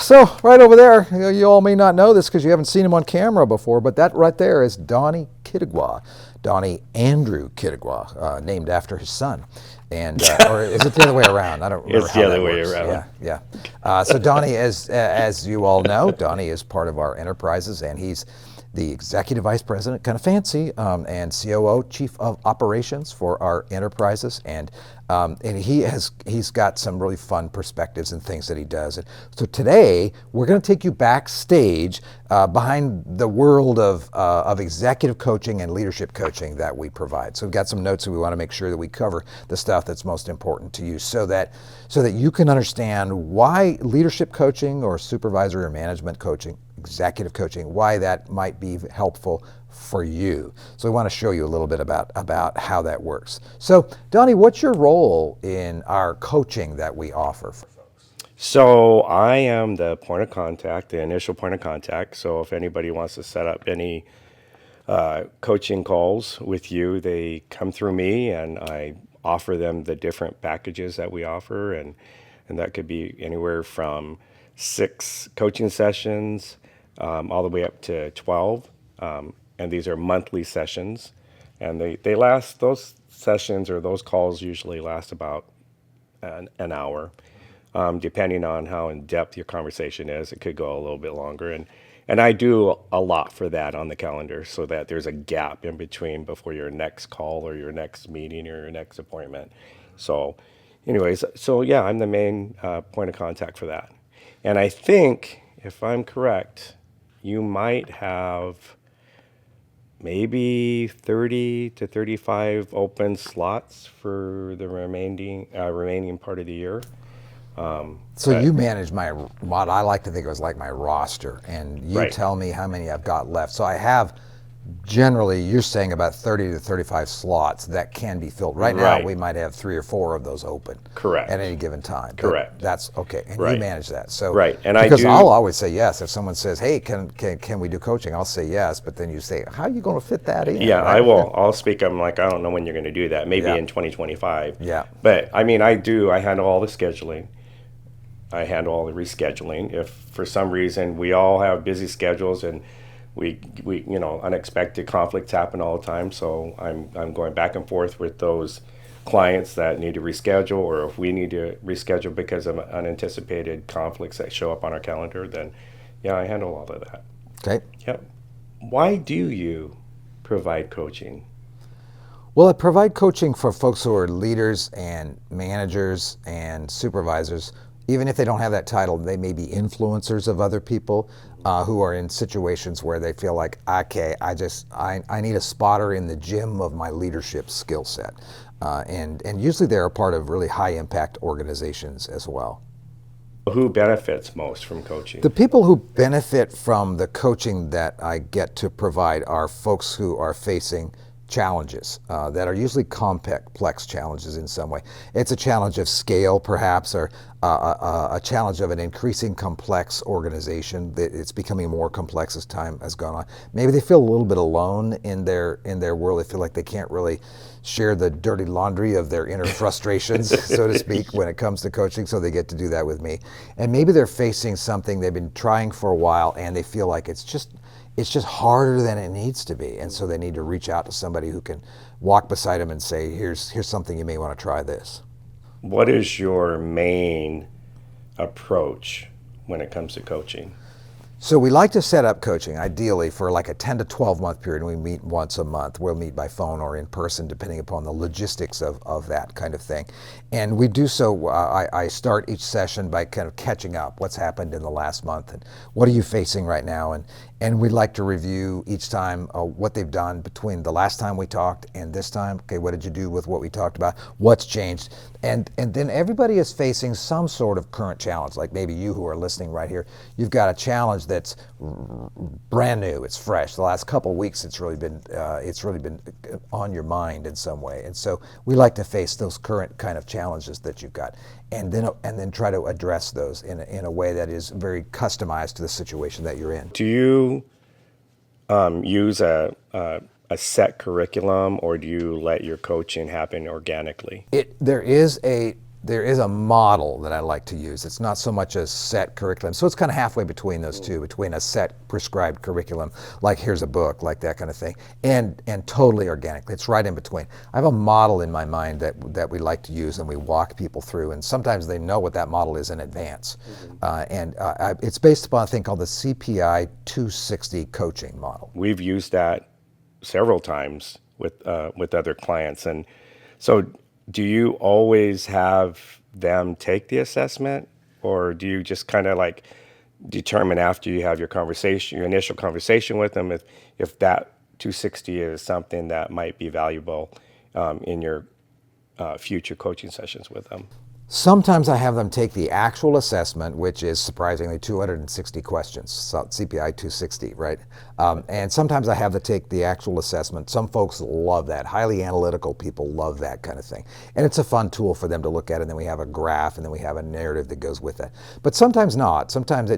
So right over there, you all may not know this because you haven't seen him on camera before, but that right there is Donnie Kittigwa, Donnie Andrew Kittigwa, named after his son. And or is it the other way around? I don't remember how that works. Yeah. So Donnie, as you all know, Donnie is part of our enterprises, and he's the executive vice president, kind of fancy, and COO, chief of operations for our enterprises, and he's got some really fun perspectives and things that he does. And so today we're going to take you backstage behind the world of executive coaching and leadership coaching that we provide. So we've got some notes, and we want to make sure that we cover the stuff that's most important to you, so that you can understand why leadership coaching or supervisory or management coaching, executive coaching, why that might be helpful for you. So we want to show you a little bit about how that works. So Donnie, what's your role in our coaching that we offer for folks? So I am the point of contact, the initial point of contact. So if anybody wants to set up any coaching calls with you, they come through me, and I offer them the different packages that we offer, and that could be anywhere from 6 coaching sessions all the way up to 12. And these are monthly sessions, and they last, those sessions or those calls usually last about an hour, depending on how in depth your conversation is. It could go a little bit longer, and I do a lot for that on the calendar, so that there's a gap in between before your next call or your next meeting or your next appointment. So anyways, so yeah, I'm the main point of contact for that. And I think, if I'm correct, you might have maybe 30 to 35 open slots for the remaining part of the year. So you manage what I like to think of as like my roster, and you Right. tell me how many I've got left. So I have, generally, you're saying about 30 to 35 slots that can be filled. Right now, Right. we might have 3 or 4 of those open. Correct. At any given time. But Correct. that's okay, and Right. you manage that. So Right. And because I do. I'll always say yes if someone says, "Hey, can we do coaching?" I'll say yes, but then you say, "How are you going to fit that in?" Yeah, right? I will. I'll speak. I'm like, I don't know when you're going to do that. Maybe Yeah. in 2025. Yeah. But I mean, I handle all the scheduling. I handle all the rescheduling. If for some reason we all have busy schedules, and we unexpected conflicts happen all the time, so I'm going back and forth with those clients that need to reschedule, or if we need to reschedule because of unanticipated conflicts that show up on our calendar, then yeah, I handle all of that. Okay. Yep. Why do you provide coaching? Well, I provide coaching for folks who are leaders and managers and supervisors. Even if they don't have that title, they may be influencers of other people who are in situations where they feel like, okay, I need a spotter in the gym of my leadership skill set. And usually they're a part of really high impact organizations as well. Who benefits most from coaching? The people who benefit from the coaching that I get to provide are folks who are facing challenges that are usually complex challenges in some way. It's a challenge of scale, perhaps, or a challenge of an increasing complex organization. It's becoming more complex as time has gone on. Maybe they feel a little bit alone in their world. They feel like they can't really share the dirty laundry of their inner frustrations, so to speak, when it comes to coaching, so they get to do that with me. And maybe they're facing something they've been trying for a while, and they feel like it's just harder than it needs to be, and so they need to reach out to somebody who can walk beside them and say, here's something you may want to try this. What is your main approach when it comes to coaching? So we like to set up coaching, ideally, for like a 10 to 12 month period. We meet once a month. We'll meet by phone or in person, depending upon the logistics of that kind of thing. And we do so, I start each session by kind of catching up what's happened in the last month and what are you facing right now. And we'd like to review each time what they've done between the last time we talked and this time. Okay, what did you do with what we talked about? What's changed? And then everybody is facing some sort of current challenge. Like maybe you who are listening right here, you've got a challenge that's brand new. It's fresh. The last couple of weeks, it's really been on your mind in some way. And so we like to face those current kind of challenges that you've got, and then try to address those in a way that is very customized to the situation that you're in. Do you use a set curriculum, or do you let your coaching happen organically? There is a there is a model that I like to use. It's not so much a set curriculum. So it's kind of halfway between those two, between a set prescribed curriculum, like here's a book, like that kind of thing, and totally organic. It's right in between. I have a model in my mind that we like to use and we walk people through, and sometimes they know what that model is in advance. It's based upon a thing called the CPI 260 coaching model. We've used that several times with other clients. And so do you always have them take the assessment, or do you just kind of like determine after you have your conversation, your initial conversation with them, if that 260 is something that might be valuable in your future coaching sessions with them? Sometimes I have them take the actual assessment, which is surprisingly 260 questions, so CPI 260, right? And sometimes I have them take the actual assessment. Some folks love that. Highly analytical people love that kind of thing. And it's a fun tool for them to look at, and then we have a graph, and then we have a narrative that goes with it. But sometimes not. Sometimes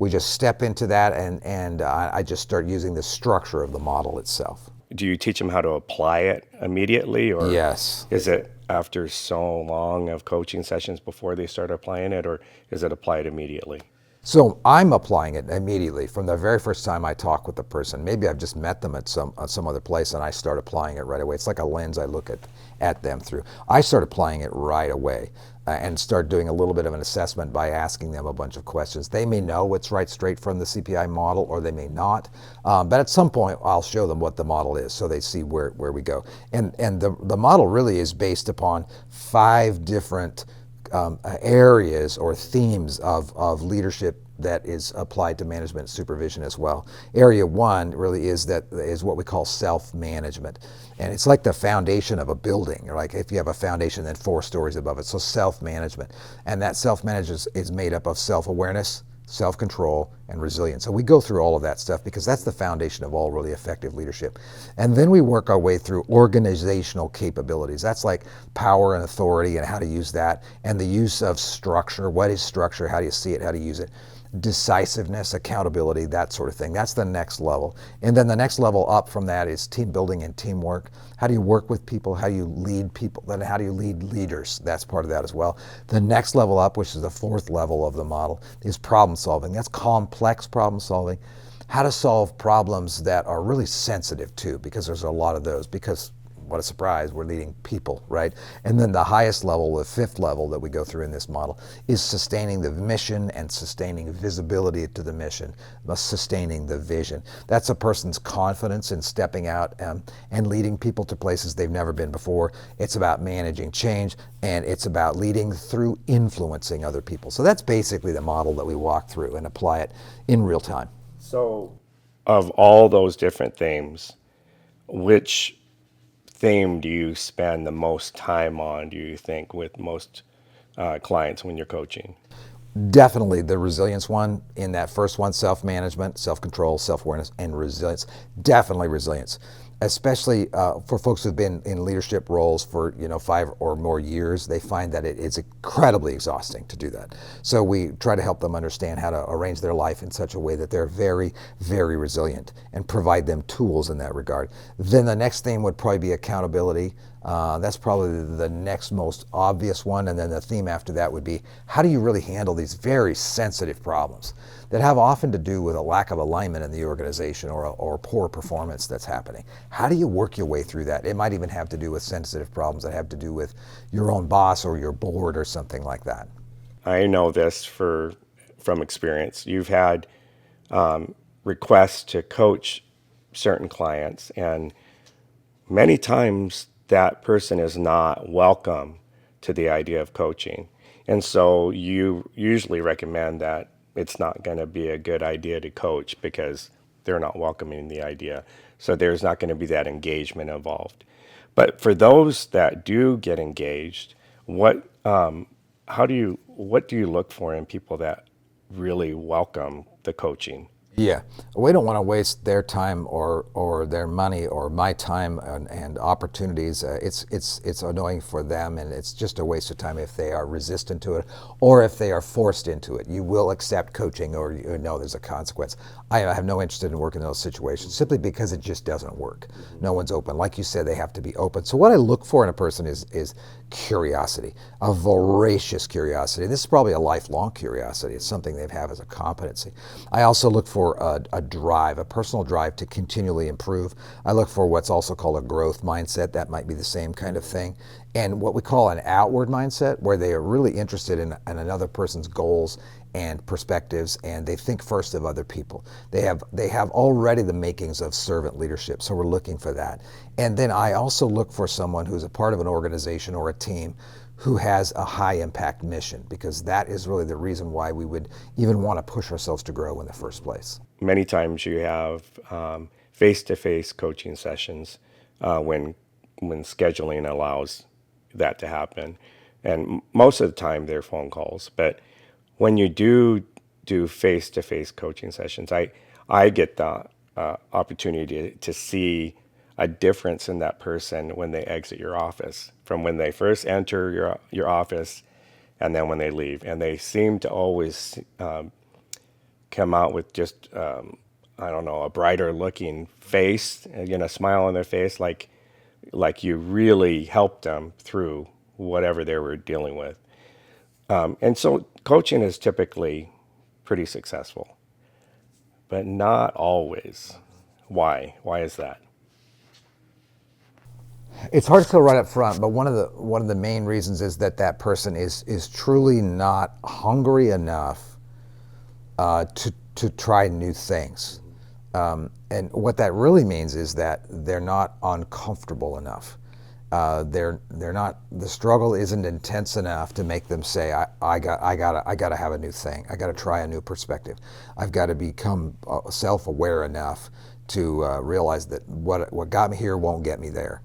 we just step into that, and I just start using the structure of the model itself. Do you teach them how to apply it immediately, or Yes. is it after so long of coaching sessions before they start applying it, or is it applied immediately? So I'm applying it immediately from the very first time I talk with the person. Maybe I've just met them at some other place, and I start applying it right away. It's like a lens I look at them through. I start applying it right away and start doing a little bit of an assessment by asking them a bunch of questions. They may know what's right straight from the CPI model, or they may not. But at some point, I'll show them what the model is so they see where we go. And the model really is based upon 5 different areas or themes of leadership that is applied to management supervision as well. Area 1 really is what we call self-management. And it's like the foundation of a building. Like if you have a foundation, then 4 stories above it. So self-management. And that self-management is made up of self-awareness, self-control, and resilience. So we go through all of that stuff because that's the foundation of all really effective leadership. And then we work our way through organizational capabilities. That's like power and authority and how to use that, and the use of structure. What is structure? How do you see it? How do you use it? Decisiveness, accountability, that sort of thing. That's the next level. And then the next level up from that is team building and teamwork. How do you work with people? How do you lead people? Then how do you lead leaders? That's part of that as well. The next level up, which is the 4th level of the model, is problem solving. That's complex problem solving. How to solve problems that are really sensitive too, because there's a lot of those, because what a surprise, we're leading people, right? And then the highest level, the 5th level that we go through in this model, is sustaining the mission and sustaining visibility to the mission, sustaining the vision. That's a person's confidence in stepping out and leading people to places they've never been before. It's about managing change, and it's about leading through influencing other people. So that's basically the model that we walk through and apply it in real time. So of all those different themes, which theme do you spend the most time on, do you think, with most clients when you're coaching? Definitely the resilience one in that first one, self-management, self-control, self-awareness, and resilience. Definitely resilience, especially for folks who've been in leadership roles for 5 or more years. They find that it is incredibly exhausting to do that. So we try to help them understand how to arrange their life in such a way that they're very, very resilient, and provide them tools in that regard. Then the next theme would probably be accountability. That's probably the next most obvious one. And then the theme after that would be, how do you really handle these very sensitive problems that have often to do with a lack of alignment in the organization or poor performance that's happening? How do you work your way through that? It might even have to do with sensitive problems that have to do with your own boss or your board or something like that. I know this from experience. You've had requests to coach certain clients, and many times that person is not welcome to the idea of coaching. And so you usually recommend that it's not going to be a good idea to coach because they're not welcoming the idea. So there's not going to be that engagement involved. But for those that do get engaged, what do you look for in people that really welcome the coaching? Yeah, we don't want to waste their time or their money or my time and opportunities. It's annoying for them, and it's just a waste of time if they are resistant to it or if they are forced into it. You will accept coaching, or you know there's a consequence. I have no interest in working in those situations simply because it just doesn't work. No one's open. Like you said, they have to be open. So what I look for in a person is curiosity, a voracious curiosity. This is probably a lifelong curiosity. It's something they have as a competency. I also look for a drive, a personal drive to continually improve. I look for what's also called a growth mindset. That might be the same kind of thing. And what we call an outward mindset, where they are really interested in another person's goals and perspectives, and they think first of other people. They have already the makings of servant leadership, so we're looking for that. And then I also look for someone who's a part of an organization or a team who has a high impact mission, because that is really the reason why we would even want to push ourselves to grow in the first place. Many times you have face-to-face coaching sessions when scheduling allows that to happen, and most of the time they're phone calls. But when you do face-to-face coaching sessions, I get the opportunity to see a difference in that person when they exit your office, from when they first enter your office and then when they leave. And they seem to always come out with just, I don't know, a brighter looking face, a smile on their face, like you really helped them through whatever they were dealing with. And so coaching is typically pretty successful, but not always. Why? Why is that? It's hard to tell right up front, but one of the main reasons is that person is truly not hungry enough to try new things. And what that really means is that they're not uncomfortable enough. They're not. The struggle isn't intense enough to make them say, I gotta have a new thing. I gotta try a new perspective. I've got to become self-aware enough to realize that what got me here won't get me there.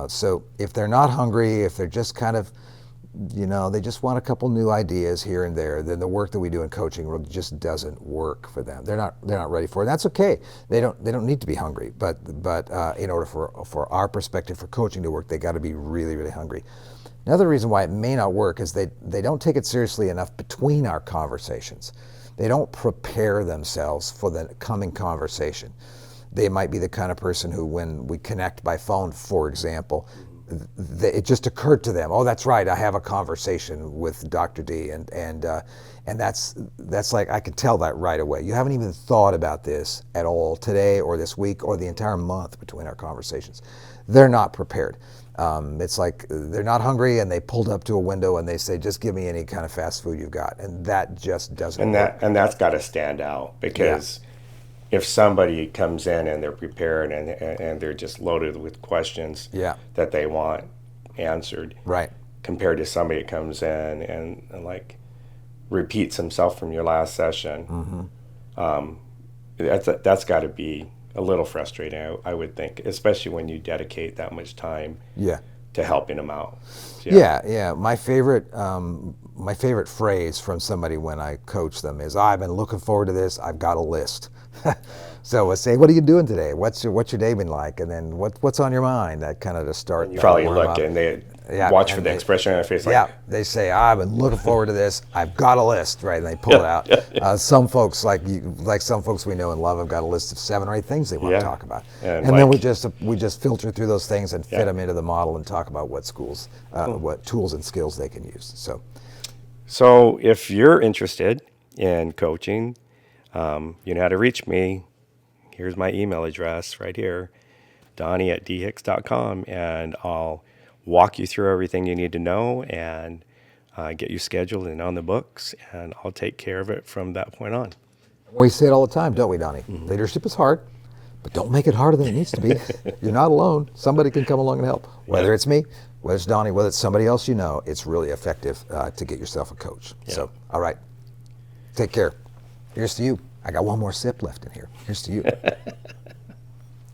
So if they're not hungry, if they're just kind of, they just want a couple new ideas here and there, then the work that we do in coaching just doesn't work for them. They're not ready for it. That's okay. They don't need to be hungry. But in order for our perspective for coaching to work, they got to be really, really hungry. Another reason why it may not work is they don't take it seriously enough between our conversations. They don't prepare themselves for the coming conversation. They might be the kind of person who, when we connect by phone, for example, it just occurred to them, oh, that's right, I have a conversation with Dr. D, and that's like, I can tell that right away. You haven't even thought about this at all today or this week or the entire month between our conversations. They're not prepared. It's like they're not hungry, and they pulled up to a window and they say, just give me any kind of fast food you've got, and that just doesn't work. And that's got to stand out, because if somebody comes in and they're prepared and they're just loaded with questions that they want answered, right, compared to somebody that comes in and like repeats himself from your last session, that's got to be a little frustrating, I would think, especially when you dedicate that much time to helping them out. Yeah. My favorite phrase from somebody when I coach them is, I've been looking forward to this. I've got a list. So I say, what are you doing today? What's your day been like? And then what's on your mind? That kind of to start. And you probably look and they watch for the expression on their face. Like, they say, I've been looking forward to this. I've got a list, right? And they pull it out. Some folks, like some folks we know and love, have got a list of 7 or 8 things they want to talk about, and then we just filter through those things and fit them into the model and talk about what tools and skills they can use. So if you're interested in coaching, you know how to reach me. Here's my email address right here, Donnie@dhicks.com, and I'll walk you through everything you need to know and get you scheduled and on the books, and I'll take care of it from that point on. We say it all the time, don't we, Donnie? Leadership is hard, but don't make it harder than it needs to be. You're not alone. Somebody can come along and help. Whether it's me, whether it's Donnie, whether it's somebody else you know, it's really effective to get yourself a coach. So, all right, take care. Here's to you. I got one more sip left in here. Here's to you.